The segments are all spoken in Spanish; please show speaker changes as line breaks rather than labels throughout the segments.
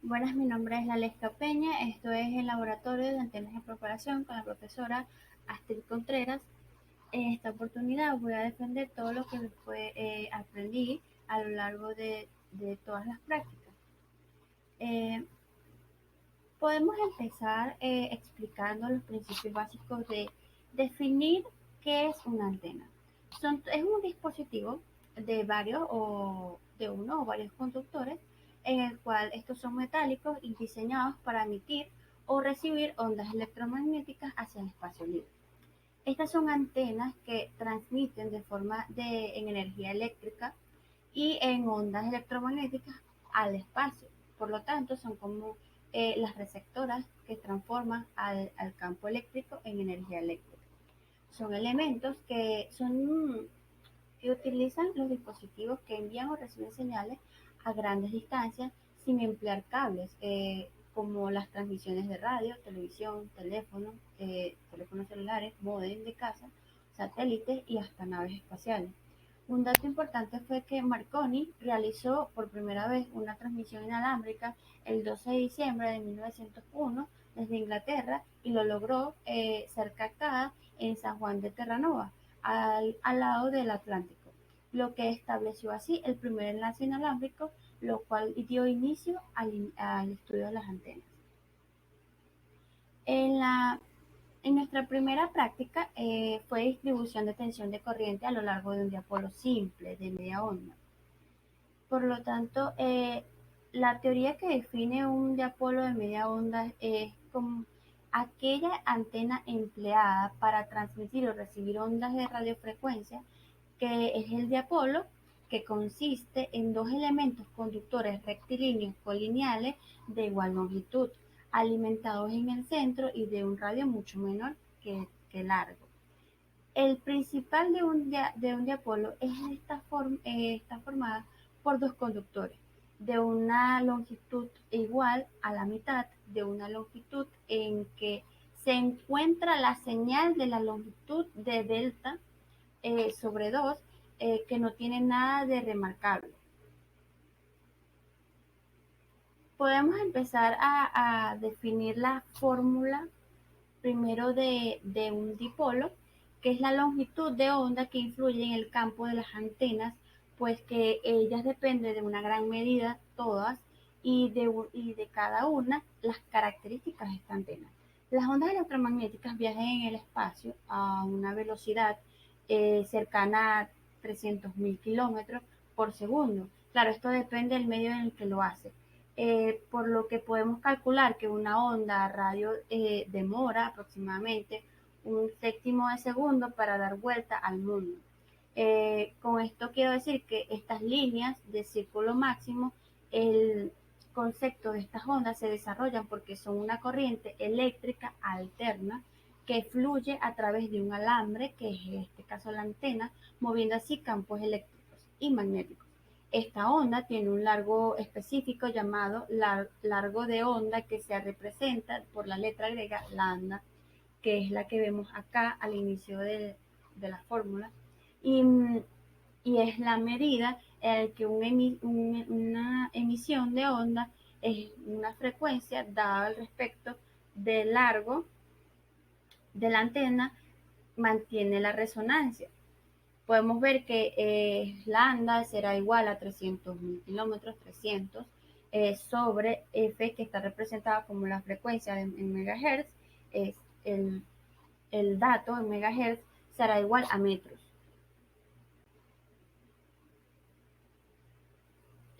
Buenas, mi nombre es Lalesca Peña. Esto es el laboratorio de antenas de propagación con la profesora Astrid Contreras. En esta oportunidad voy a defender todo lo que aprendí a lo largo de todas las prácticas. Eh, Podemos empezar explicando los principios básicos de definir qué es una antena. Es un dispositivo de varios o de uno o varios conductores en el cual estos son metálicos y diseñados para emitir o recibir ondas electromagnéticas hacia el espacio libre. Estas son antenas que transmiten en energía eléctrica y en ondas electromagnéticas al espacio. Por lo tanto, son como las receptoras que transforman al campo eléctrico en energía eléctrica. Son elementos que utilizan los dispositivos que envían o reciben señales a grandes distancias sin emplear cables, como las transmisiones de radio, televisión, teléfonos celulares, módem de casa, satélites y hasta naves espaciales. Un dato importante fue que Marconi realizó por primera vez una transmisión inalámbrica el 12 de diciembre de 1901 desde Inglaterra y lo logró ser captada en San Juan de Terranova, al lado del Atlántico, lo que estableció así el primer enlace inalámbrico, lo cual dio inicio al estudio de las antenas. En la en nuestra primera práctica fue distribución de tensión de corriente a lo largo de un dipolo simple de media onda. Por lo tanto, la teoría que define un dipolo de media onda es como aquella antena empleada para transmitir o recibir ondas de radiofrecuencia, que es el dipolo, que consiste en dos elementos conductores rectilíneos colineales de igual longitud, alimentados en el centro y de un radio mucho menor que largo. El principal de un dipolo está formada por dos conductores de una longitud igual a la mitad de una longitud en que se encuentra la señal de la longitud de delta sobre 2, que no tiene nada de remarcable. Podemos empezar a definir la fórmula primero de un dipolo, que es la longitud de onda que influye en el campo de las antenas, pues que ellas dependen de una gran medida, todas, y de cada una las características de esta antena. Las ondas electromagnéticas viajan en el espacio a una velocidad cercana a 300.000 kilómetros por segundo. Claro, esto depende del medio en el que lo hace. Por lo que podemos calcular que una onda a radio demora aproximadamente un séptimo de segundo para dar vuelta al mundo. Con esto quiero decir que estas líneas de círculo máximo, el concepto de estas ondas se desarrollan porque son una corriente eléctrica alterna que fluye a través de un alambre, que es en este caso la antena, moviendo así campos eléctricos y magnéticos. Esta onda tiene un largo específico llamado largo de onda, que se representa por la letra griega lambda, que es la que vemos acá al inicio de la fórmula, y, y es la medida en que una emisión de onda es una frecuencia dada al respecto del largo de la antena mantiene la resonancia. Podemos ver que lambda será igual a 300.000 kilómetros, 300, sobre F, que está representada como la frecuencia en megahertz, es el dato en megahertz será igual a metros.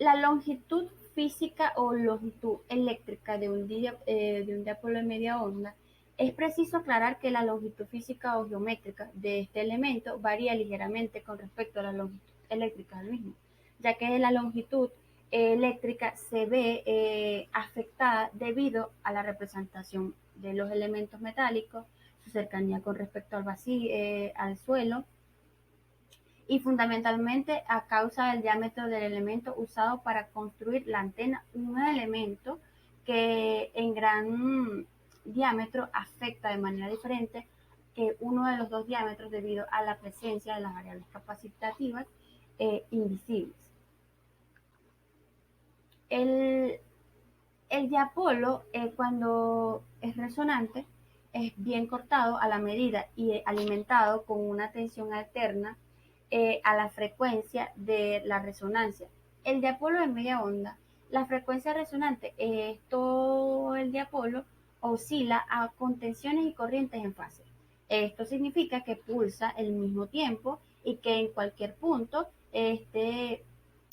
La longitud física o longitud eléctrica de un dipolo de media onda. Es preciso aclarar que la longitud física o geométrica de este elemento varía ligeramente con respecto a la longitud eléctrica del mismo, ya que la longitud eléctrica se ve afectada debido a la representación de los elementos metálicos, su cercanía con respecto al vacío, al suelo, y fundamentalmente a causa del diámetro del elemento usado para construir la antena, un elemento que en gran diámetro afecta de manera diferente que uno de los dos diámetros debido a la presencia de las variables capacitativas invisibles. El, El dipolo, cuando es resonante, es bien cortado a la medida y alimentado con una tensión alterna a la frecuencia de la resonancia. El dipolo de media onda, la frecuencia resonante, todo el dipolo oscila con tensiones y corrientes en fase. Esto significa que pulsa al mismo tiempo y que en cualquier punto en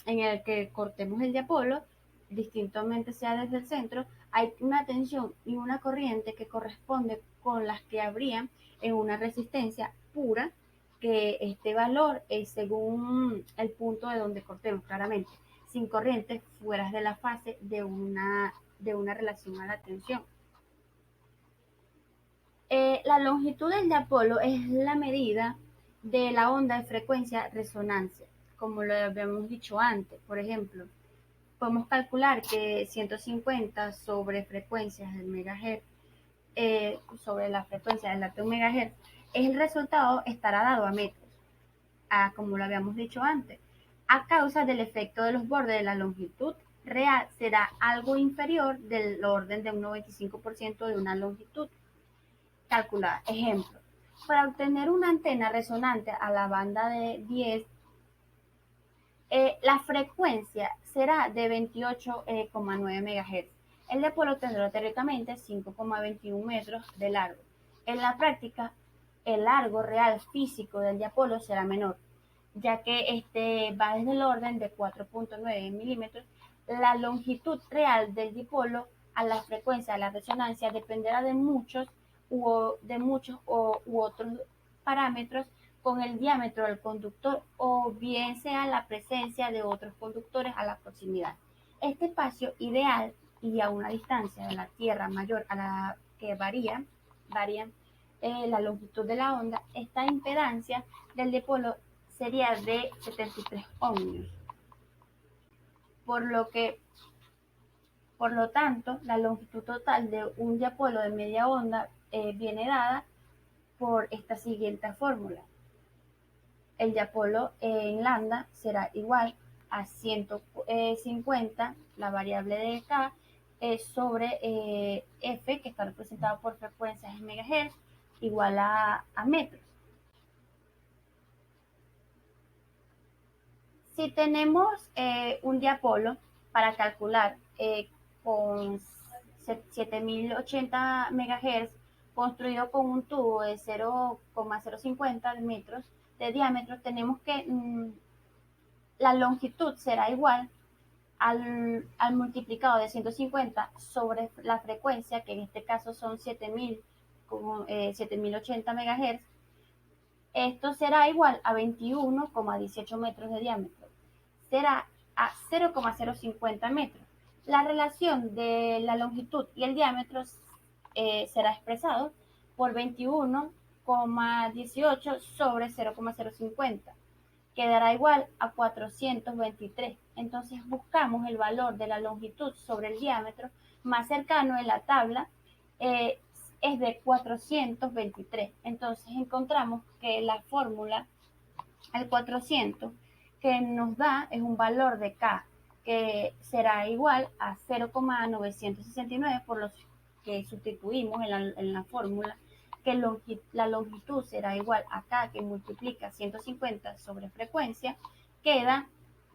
el que cortemos el dipolo, distintamente sea desde el centro, hay una tensión y una corriente que corresponde con las que habría en una resistencia pura, que este valor es según el punto de donde cortemos, claramente, sin corrientes fuera de la fase de una relación a la tensión. La longitud del dipolo es la medida de la onda de frecuencia resonancia, como lo habíamos dicho antes. Por ejemplo, podemos calcular que 150 sobre frecuencias del megahertz, sobre la frecuencia del latido megahertz, el resultado estará dado a metros, como lo habíamos dicho antes. A causa del efecto de los bordes de la longitud real será algo inferior del orden de un 95% de una longitud calculada. Ejemplo, para obtener una antena resonante a la banda de 10, la frecuencia será de 28,9 MHz. El dipolo tendrá teóricamente 5,21 metros de largo. En la práctica, el largo real físico del dipolo será menor, ya que este va desde el orden de 4,9 milímetros. La longitud real del dipolo a la frecuencia de la resonancia dependerá de muchos u otros parámetros con el diámetro del conductor o bien sea la presencia de otros conductores a la proximidad. Este espacio ideal y a una distancia de la Tierra mayor a la que varía la longitud de la onda, esta impedancia del dipolo sería de 73 ohmios, por lo que, por lo tanto, la longitud total de un dipolo de media onda viene dada por esta siguiente fórmula. El dipolo en lambda será igual a 150, la variable de K, sobre F, que está representado por frecuencias en megahertz, igual a metros. Si tenemos un dipolo para calcular con 7080 MHz, construido con un tubo de 0,050 metros de diámetro, tenemos que la longitud será igual al multiplicado de 150 sobre la frecuencia, que en este caso son 7080 MHz. Esto será igual a 21,18 metros de diámetro. Será a 0,050 metros. La relación de la longitud y el diámetro será expresado por 21,18 sobre 0,050. Quedará igual a 423. Entonces buscamos el valor de la longitud sobre el diámetro más cercano en la tabla, es de 423. Entonces encontramos que la fórmula, el 400, que nos da es un valor de K que será igual a 0,969, por lo que sustituimos en la fórmula, que la longitud será igual a K, que multiplica 150 sobre frecuencia, queda,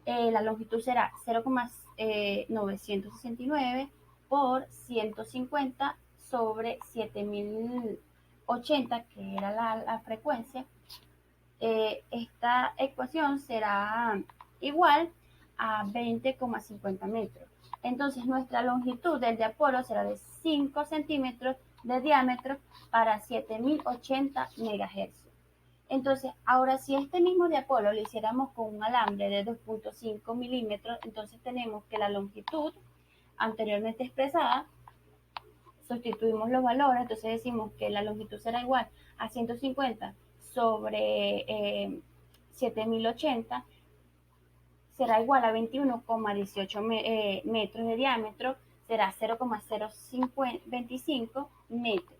la longitud será 0,969 por 150 sobre 7080, que era la frecuencia. Esta ecuación será igual a 20,50 metros. Entonces nuestra longitud del dipolo será de 5 centímetros de diámetro para 7080 MHz. Entonces, ahora si este mismo dipolo lo hiciéramos con un alambre de 2,5 milímetros, entonces tenemos que la longitud anteriormente expresada, sustituimos los valores, entonces decimos que la longitud será igual a 150 sobre 7080, será igual a 21,18 metros de diámetro, será 0,025 metros.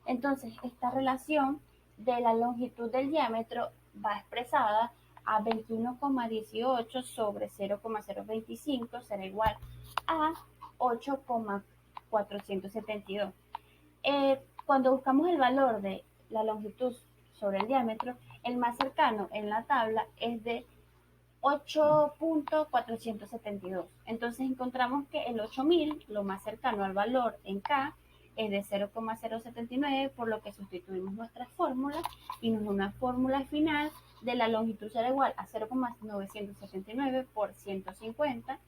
Entonces, esta relación de la longitud del diámetro va expresada a 21,18 sobre 0,025, será igual a 8,472. Cuando buscamos el valor de la longitud sobre el diámetro, el más cercano en la tabla es de 8,472. Entonces encontramos que el 8000, lo más cercano al valor en K, es de 0,079, por lo que sustituimos nuestra fórmula y nos da una fórmula final de la longitud será igual a 0,979 por 150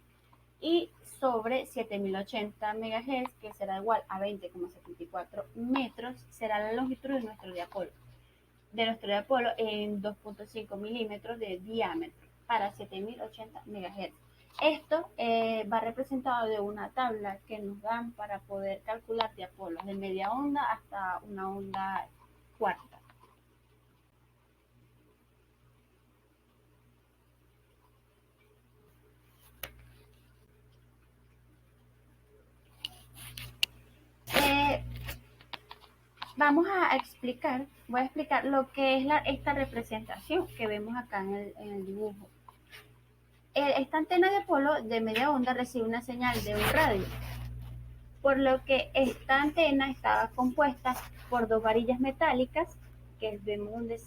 y sobre 7080 MHz, que será igual a 20,74 metros, será la longitud de nuestro diapolo en 2,5 milímetros de diámetro para 7080 MHz. Esto va representado de una tabla que nos dan para poder calcular diapolos de media onda hasta una onda cuarta. Eh, voy a explicar lo que es esta representación que vemos acá en el dibujo. Esta antena de polo de media onda recibe una señal de un radio, por lo que esta antena estaba compuesta por dos varillas metálicas, que vemos donde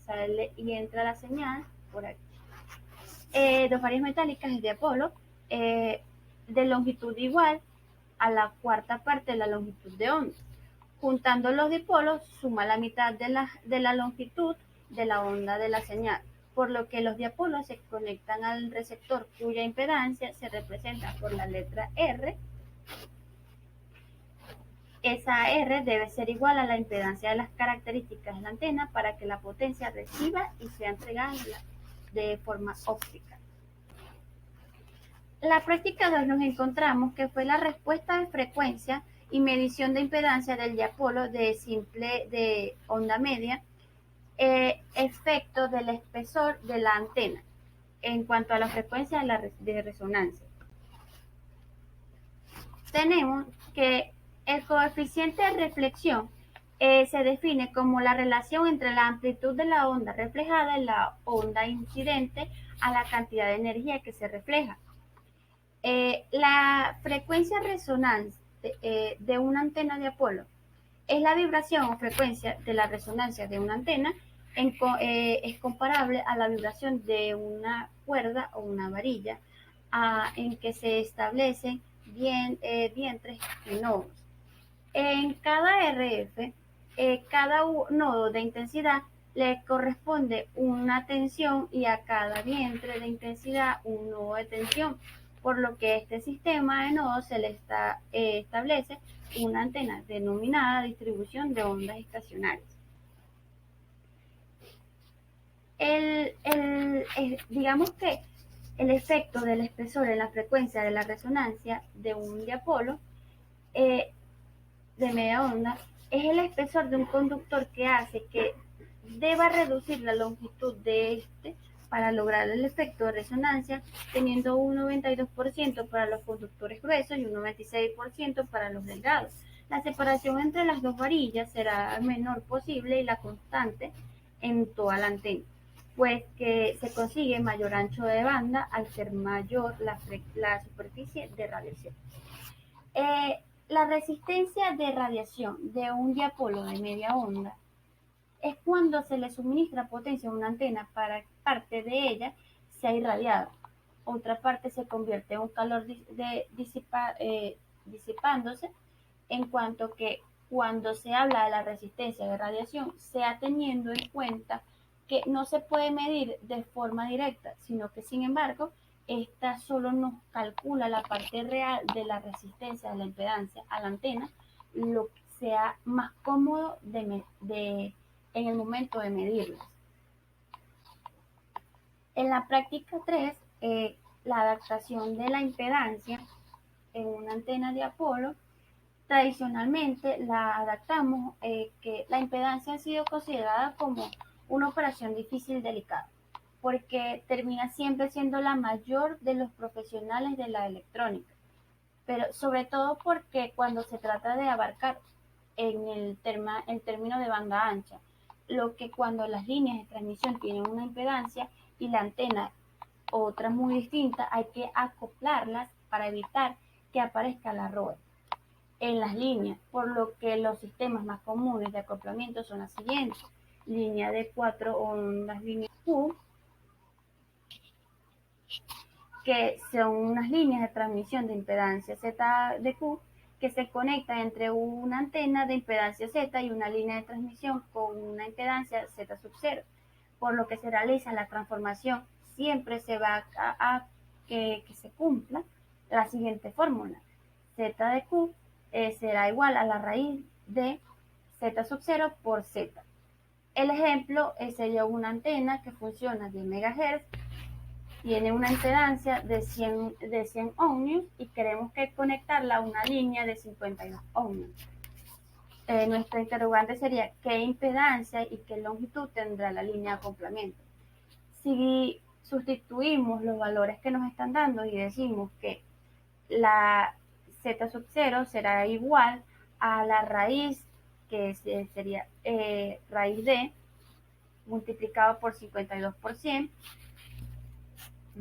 sale y entra la señal, por aquí. Dos varillas metálicas de dipolo, de longitud igual a la cuarta parte de la longitud de onda. Juntando los dipolos suma la mitad de la longitud de la onda de la señal, por lo que los dipolos se conectan al receptor cuya impedancia se representa por la letra R. Esa R debe ser igual a la impedancia de las características de la antena para que la potencia reciba y sea entregada de forma óptica. La práctica 2 nos encontramos que fue la respuesta de frecuencia y medición de impedancia del dipolo de simple de onda media, efecto del espesor de la antena en cuanto a la frecuencia de resonancia. Tenemos que el coeficiente de reflexión se define como la relación entre la amplitud de la onda reflejada y la onda incidente a la cantidad de energía que se refleja. La frecuencia resonante de una antena de Apolo es la vibración o frecuencia de la resonancia de una antena, es comparable a la vibración de una cuerda o una varilla en que se establecen vientres y nodos. En cada RF, cada nodo de intensidad le corresponde una tensión y a cada vientre de intensidad un nodo de tensión, por lo que a este sistema de nodos se le establece una antena denominada distribución de ondas estacionarias. Digamos que el efecto del espesor en la frecuencia de la resonancia de un dipolo de media onda es el espesor de un conductor que hace que deba reducir la longitud de este para lograr el efecto de resonancia, teniendo un 92% para los conductores gruesos y un 96% para los delgados. La separación entre las dos varillas será menor posible y la constante en toda la antena, pues que se consigue mayor ancho de banda al ser mayor la superficie de radiación. La resistencia de radiación de un dipolo de media onda es cuando se le suministra potencia a una antena para que parte de ella sea irradiada, otra parte se convierte en un calor disipándose, en cuanto que cuando se habla de la resistencia de radiación, sea teniendo en cuenta que no se puede medir de forma directa, sino que sin embargo, esta solo nos calcula la parte real de la resistencia de la impedancia a la antena, lo que sea más cómodo en el momento de medirlas. En la práctica 3, la adaptación de la impedancia en una antena de Apolo, tradicionalmente la adaptamos que la impedancia ha sido considerada como una operación difícil y delicada, porque termina siempre siendo la mayor de los profesionales de la electrónica, pero sobre todo porque cuando se trata de abarcar en el término de banda ancha, lo que cuando las líneas de transmisión tienen una impedancia y la antena otra muy distinta, hay que acoplarlas para evitar que aparezca la ROE en las líneas, por lo que los sistemas más comunes de acoplamiento son las siguientes: línea de 4 ondas, línea Q, que son unas líneas de transmisión de impedancia Z de Q que se conectan entre una antena de impedancia Z y una línea de transmisión con una impedancia Z sub 0, por lo que se realiza la transformación. Siempre se va a que se cumpla la siguiente fórmula: Z de Q será igual a la raíz de Z sub 0 por Z. El ejemplo sería una antena que funciona a 10 MHz, tiene una impedancia de 100 ohmios y queremos que conectarla a una línea de 52 ohmios. Nuestra interrogante sería: ¿qué impedancia y qué longitud tendrá la línea de acoplamiento? Si sustituimos los valores que nos están dando y decimos que la Z sub 0 será igual a la raíz, que sería raíz de multiplicado por 52%,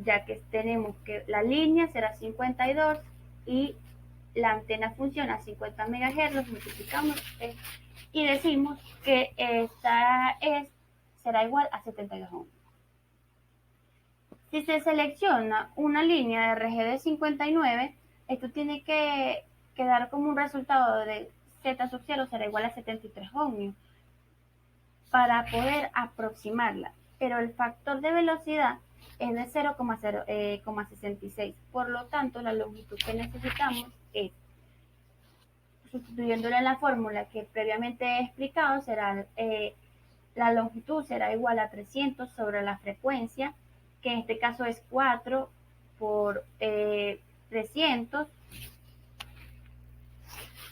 ya que tenemos que la línea será 52 y la antena funciona a 50 MHz, los multiplicamos y decimos que esta será igual a 72 ohms. Si se selecciona una línea de RG de 59, esto tiene que dar como un resultado de Z sub 0 será igual a 73 ohmios para poder aproximarla, pero el factor de velocidad es de 0,66. Por lo tanto, la longitud que necesitamos es, sustituyéndola en la fórmula que previamente he explicado, la longitud será igual a 300 sobre la frecuencia, que en este caso es 4 por 300,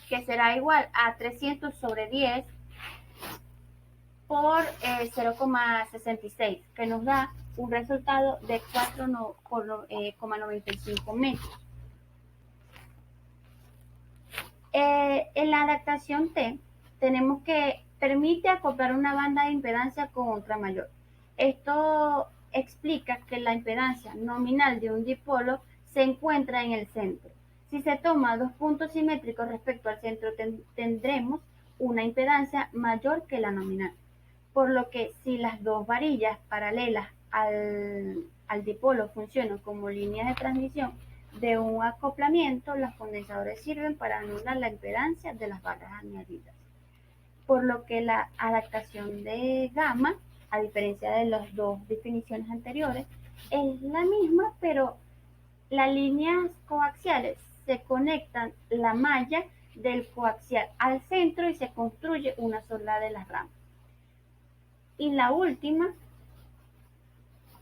que será igual a 300 sobre 10 por 0,66, que nos da un resultado de 4,95 metros. En la adaptación T tenemos que permite acoplar una banda de impedancia con otra mayor. Esto explica que la impedancia nominal de un dipolo se encuentra en el centro. Si se toma dos puntos simétricos respecto al centro, tendremos una impedancia mayor que la nominal, por lo que si las dos varillas paralelas al dipolo funcionan como líneas de transmisión de un acoplamiento, los condensadores sirven para anular la impedancia de las barras añadidas. Por lo que la adaptación de gamma, a diferencia de las dos definiciones anteriores, es la misma, pero las líneas coaxiales se conectan la malla del coaxial al centro y se construye una sola de las ramas. Y la última,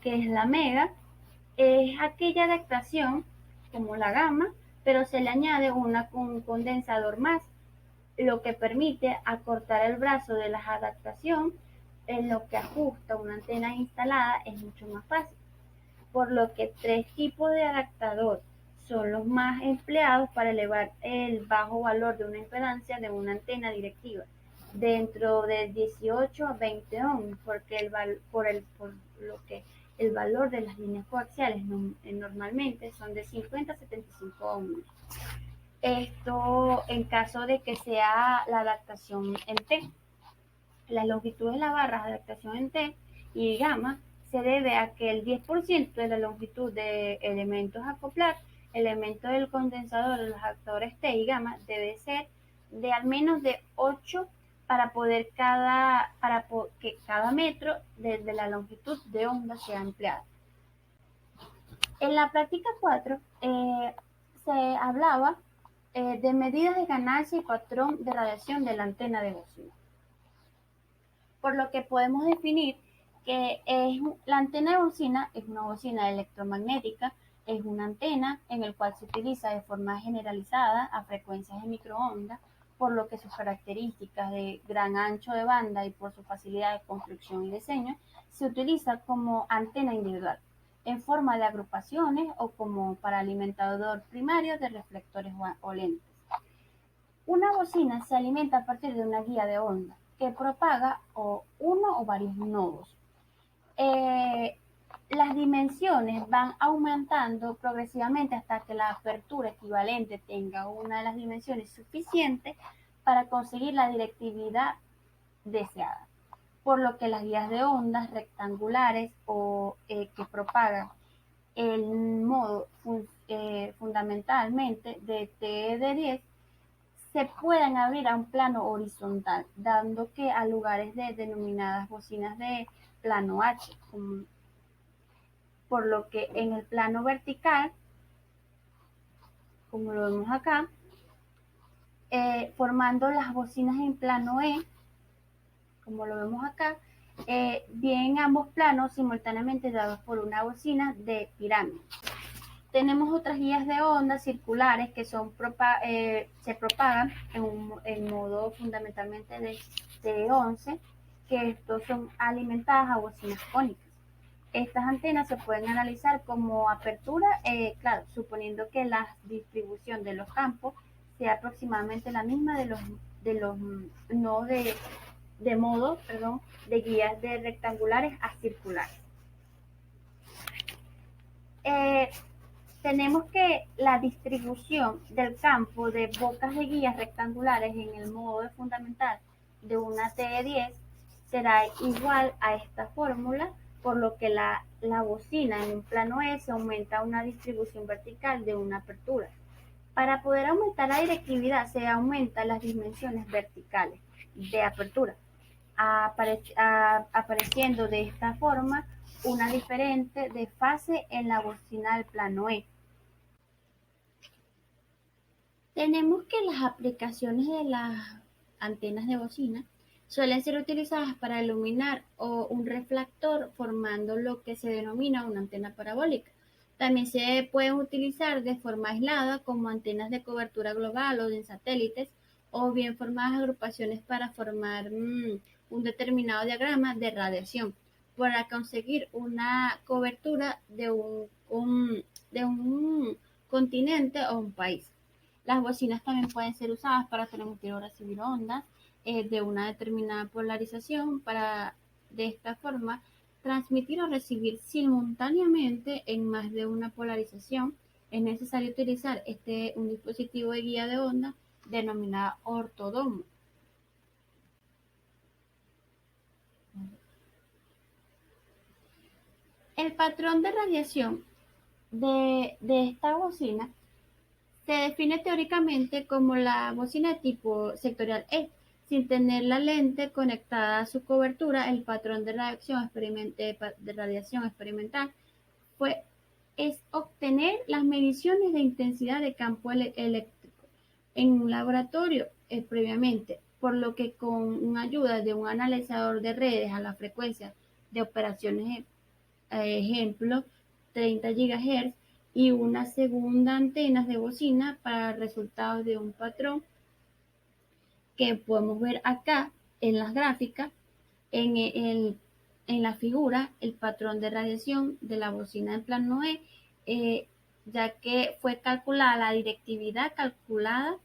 que es la mega, es aquella adaptación como la gamma, pero se le añade un condensador más, lo que permite acortar el brazo de la adaptación, en lo que ajusta una antena instalada es mucho más fácil. Por lo que tres tipos de adaptador son los más empleados para elevar el bajo valor de una impedancia de una antena directiva, dentro de 18 a 20 ohms, porque por lo que el valor de las líneas coaxiales normalmente son de 50 a 75 ohms. Esto en caso de que sea la adaptación en T. La longitud de la barra de adaptación en T y gamma se debe a que el 10% de la longitud de elementos a acoplar, elementos del condensador de los adaptadores T y gamma, debe ser de al menos de 8 para que cada metro desde la longitud de onda sea empleado. En la práctica 4 se hablaba de medidas de ganancia y patrón de radiación de la antena de bocina. Por lo que podemos definir que la antena de bocina es una bocina electromagnética, es una antena en la cual se utiliza de forma generalizada a frecuencias de microondas, por lo que sus características de gran ancho de banda y por su facilidad de construcción y diseño, se utiliza como antena individual, en forma de agrupaciones o como para alimentador primario de reflectores o lentes. Una bocina se alimenta a partir de una guía de onda que propaga uno o varios nodos. Las dimensiones van aumentando progresivamente hasta que la apertura equivalente tenga una de las dimensiones suficientes para conseguir la directividad deseada, por lo que las guías de ondas rectangulares o que propagan el modo fundamentalmente de T de 10 se pueden abrir a un plano horizontal, dando que a lugares de denominadas bocinas de plano H, por lo que en el plano vertical, como lo vemos acá, formando las bocinas en plano E, como lo vemos acá, bien ambos planos simultáneamente dados por una bocina de pirámide. Tenemos otras guías de ondas circulares que se propagan en modo fundamentalmente de T11, que estos son alimentadas a bocinas cónicas. Estas antenas se pueden analizar como apertura, claro, suponiendo que la distribución de los campos sea aproximadamente la misma de los nodos de modo, perdón, de guías de rectangulares a circulares. Eh, Tenemos que la distribución del campo de bocas de guías rectangulares en el modo de fundamental de una T10 será igual a esta fórmula, por lo que la bocina en un plano S aumenta una distribución vertical de una apertura. Para poder aumentar la directividad se aumentan las dimensiones verticales de apertura, apareciendo de esta forma una diferente de fase en la bocina del plano E. Tenemos que las aplicaciones de las antenas de bocina suelen ser utilizadas para iluminar o un reflector formando lo que se denomina una antena parabólica. También se pueden utilizar de forma aislada como antenas de cobertura global o de satélites o bien formadas agrupaciones para formar un determinado diagrama de radiación para conseguir una cobertura de un continente o un país. Las bocinas también pueden ser usadas para transmitir o recibir ondas de una determinada polarización para, de esta forma, transmitir o recibir simultáneamente en más de una polarización. Es necesario utilizar un dispositivo de guía de onda denominado ortodomo. El patrón de radiación de esta bocina se define teóricamente como la bocina de tipo sectorial E. Sin tener la lente conectada a su cobertura, el patrón de radiación experimental es obtener las mediciones de intensidad de campo eléctrico en un laboratorio previamente, por lo que con ayuda de un analizador de redes a la frecuencia de operaciones ejemplo 30 GHz y una segunda antena de bocina para resultados de un patrón que podemos ver acá en las gráficas, en la figura, el patrón de radiación de la bocina en plano E, ya que fue calculada la directividad calculada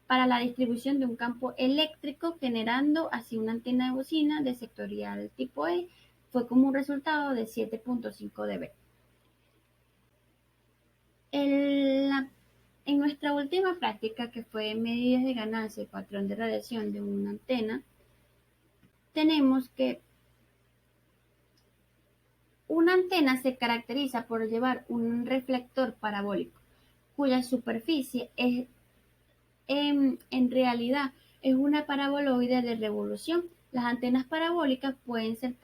para la distribución de un campo eléctrico, generando así una antena de bocina de sectorial tipo E, fue como un resultado de 7.5 dB. En nuestra última práctica, que fue medidas de ganancia y patrón de radiación de una antena, tenemos que una antena se caracteriza por llevar un reflector parabólico, cuya superficie en realidad es una paraboloide de revolución. Las antenas parabólicas pueden ser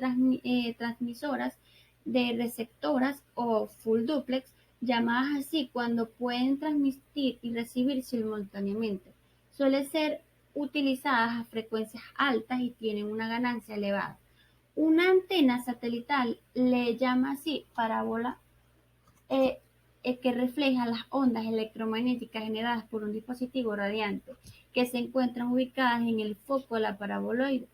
transmisoras de receptoras o full duplex, llamadas así cuando pueden transmitir y recibir simultáneamente. Suelen ser utilizadas a frecuencias altas y tienen una ganancia elevada. Una antena satelital le llama así parábola eh, que refleja las ondas electromagnéticas generadas por un dispositivo radiante que se encuentran ubicadas en el foco de la paraboloide.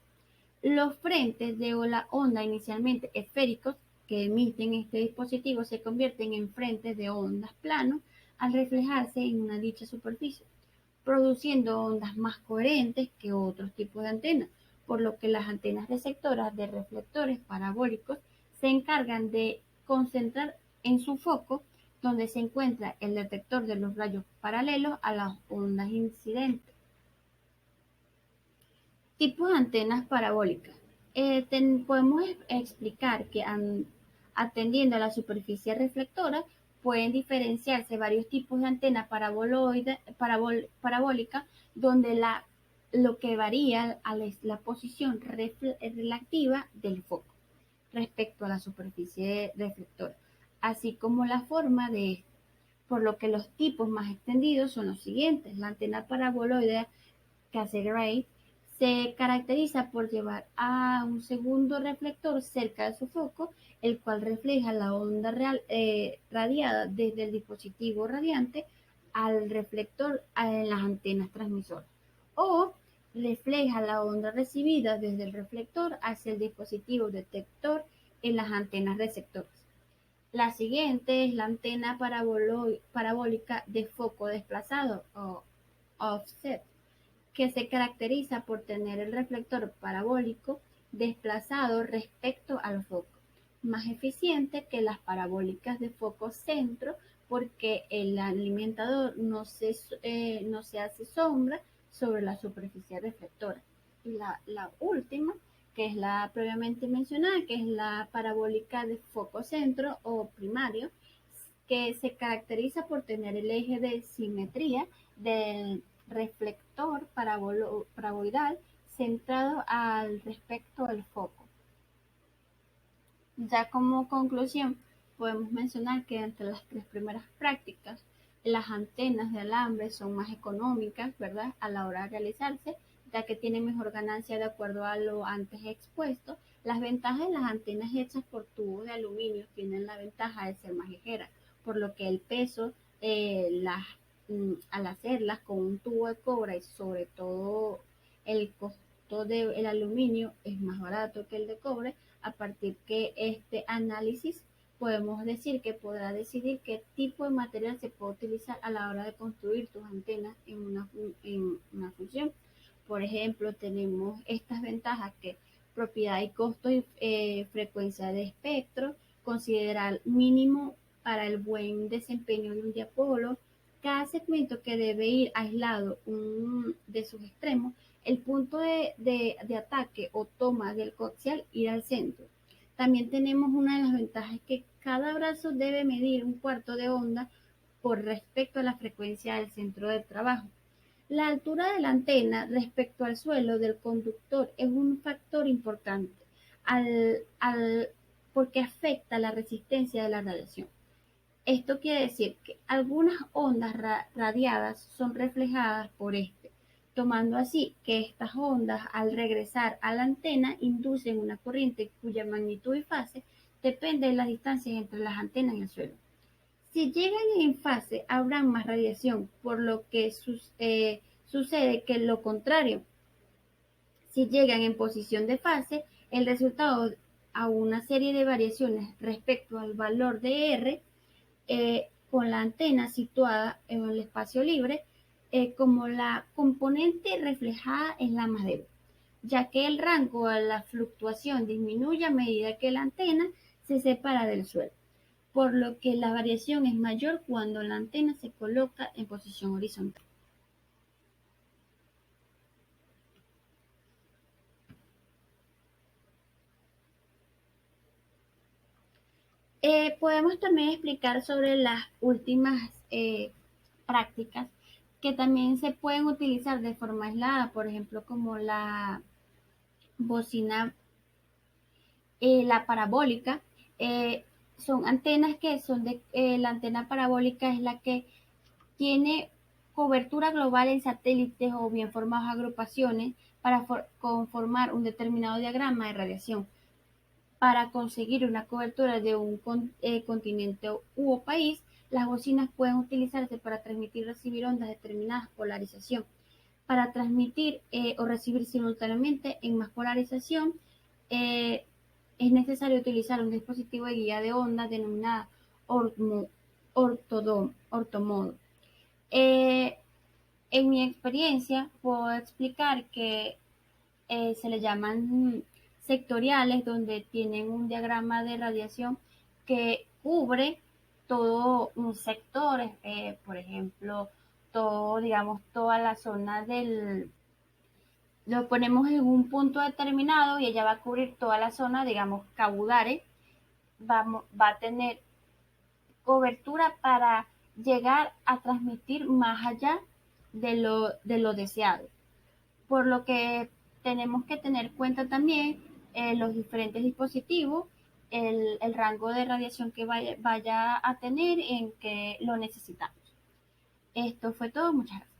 Los frentes de la onda inicialmente esféricos que emiten este dispositivo se convierten en frentes de ondas planos al reflejarse en una dicha superficie, produciendo ondas más coherentes que otros tipos de antenas, por lo que las antenas receptoras de reflectores parabólicos se encargan de concentrar en su foco, donde se encuentra el detector de los rayos paralelos a las ondas incidentes. Tipos de antenas parabólicas. Podemos explicar que atendiendo a la superficie reflectora pueden diferenciarse varios tipos de antena parabólica, donde lo que varía es la posición relativa del foco respecto a la superficie reflectora, así como la forma de este, por lo que los tipos más extendidos son los siguientes. La antena paraboloide Cassegrain Ray se caracteriza por llevar a un segundo reflector cerca de su foco, el cual refleja la onda radiada desde el dispositivo radiante al reflector en las antenas transmisoras, o refleja la onda recibida desde el reflector hacia el dispositivo detector en las antenas receptoras. La siguiente es la antena parabólica de foco desplazado o offset, que se caracteriza por tener el reflector parabólico desplazado respecto al foco, más eficiente que las parabólicas de foco centro porque el alimentador no se hace sombra sobre la superficie reflectora. Y la última, que es la previamente mencionada, que es la parabólica de foco centro o primario, que se caracteriza por tener el eje de simetría del reflector paraboloidal centrado al respecto del foco. Ya como conclusión, podemos mencionar que entre las tres primeras prácticas, las antenas de alambre son más económicas, ¿verdad?, a la hora de realizarse, ya que tienen mejor ganancia de acuerdo a lo antes expuesto. Las ventajas de las antenas hechas por tubos de aluminio tienen la ventaja de ser más ligeras, por lo que el peso al hacerlas con un tubo de cobre y sobre todo el costo del aluminio es más barato que el de cobre. A partir de este análisis podemos decir que podrá decidir qué tipo de material se puede utilizar a la hora de construir tus antenas en una función. Por ejemplo, tenemos estas ventajas que propiedad y costo y frecuencia de espectro, considerar mínimo para el buen desempeño de un dipolo, cada segmento que debe ir aislado de sus extremos, el punto de ataque o toma del coaxial ir al centro. También tenemos una de las ventajas que cada brazo debe medir un cuarto de onda por respecto a la frecuencia del centro de trabajo. La altura de la antena respecto al suelo del conductor es un factor importante porque afecta la resistencia de la radiación. Esto quiere decir que algunas ondas radiadas son reflejadas por este, tomando así que estas ondas al regresar a la antena inducen una corriente cuya magnitud y fase depende de las distancias entre las antenas y el suelo. Si llegan en fase habrá más radiación, por lo que sucede que lo contrario, si llegan en posición de fase, el resultado a una serie de variaciones respecto al valor de R, con la antena situada en el espacio libre, como la componente reflejada es la más débil, ya que el rango de la fluctuación disminuye a medida que la antena se separa del suelo, por lo que la variación es mayor cuando la antena se coloca en posición horizontal. Podemos también explicar sobre las últimas prácticas que también se pueden utilizar de forma aislada, por ejemplo, como la bocina, la parabólica. eh, Son antenas que son la antena parabólica es la que tiene cobertura global en satélites o bien formadas agrupaciones para conformar un determinado diagrama de radiación. Para conseguir una cobertura de un continente u país, las bocinas pueden utilizarse para transmitir y recibir ondas de determinada polarización. Para transmitir o recibir simultáneamente en más polarización, eh, es necesario utilizar un dispositivo de guía de ondas denominada ortomodo. Eh, en mi experiencia, puedo explicar que se le llaman sectoriales, donde tienen un diagrama de radiación que cubre todo un sector, por ejemplo, todo, digamos, toda la zona lo ponemos en un punto determinado y ella va a cubrir toda la zona, digamos, caudare, va a tener cobertura para llegar a transmitir más allá de lo deseado. Por lo que tenemos que tener cuenta también los diferentes dispositivos, el rango de radiación que vaya a tener en que lo necesitamos. Esto fue todo, muchas gracias.